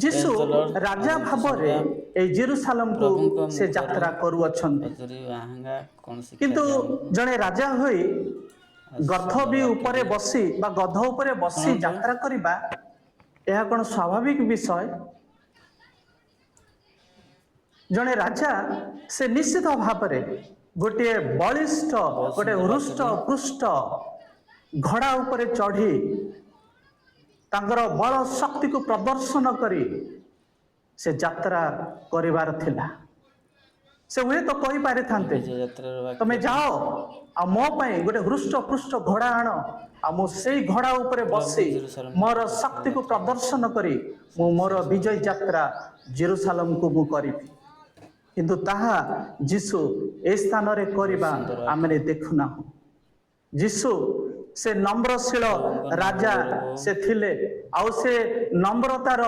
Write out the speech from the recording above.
ଯୀଶୁ ରାଜା ଭାବରେ ଏଇ ଜେରୁସାଲେମକୁ ସେ ଯାତ୍ରା କରୁଅଛନ୍ତି। କିନ୍ତୁ ଜଣେ ରାଜା ହୋଇ ଗଧ ଉପରେ ବସି ବା ଗଧ ଉପରେ ବସି ଯାତ୍ରା କରିବା ଏହା କ'ଣ ସ୍ୱାଭାବିକ ବିଷୟ? ଜଣେ ରାଜା ସେ ନିଶ୍ଚିତ ଭାବରେ ଗୋଟିଏ ବଳିଷ୍ଠ ଗୋଟେ ହୃଷ୍ଟ ପୃଷ୍ଟ ଘୋଡ଼ା ଉପରେ ଚଢ଼ି ତାଙ୍କର ବଳ ଶକ୍ତିକୁ ପ୍ରଦର୍ଶନ କରି ସେ ଯାତ୍ରା କରିବାର ଥିଲା। ସେ ହୁଏତ କହିପାରିଥାନ୍ତେ ତମେ ଯାଅ ଆଉ ମୋ ପାଇଁ ଗୋଟେ ହୃଷ୍ଟ ପୃଷ୍ଟ ଘୋଡ଼ା ଆଣ, ଆଉ ମୁଁ ସେଇ ଘୋଡ଼ା ଉପରେ ବସି ମୋର ଶକ୍ତିକୁ ପ୍ରଦର୍ଶନ କରି ମୁଁ ମୋର ବିଜୟ ଯାତ୍ରା ଜେରୁସାଲେମକୁ ମୁଁ କରିବି। କିନ୍ତୁ ତାହା ଯୀଶୁ ଏ ସ୍ଥାନରେ କରିବା ଆମେ ଦେଖୁନାହୁଁ। ଯୀଶୁ ସେ ନମ୍ରଶୀଳ ରାଜା ସେ ଥିଲେ, ଆଉ ସେ ନମ୍ରତାର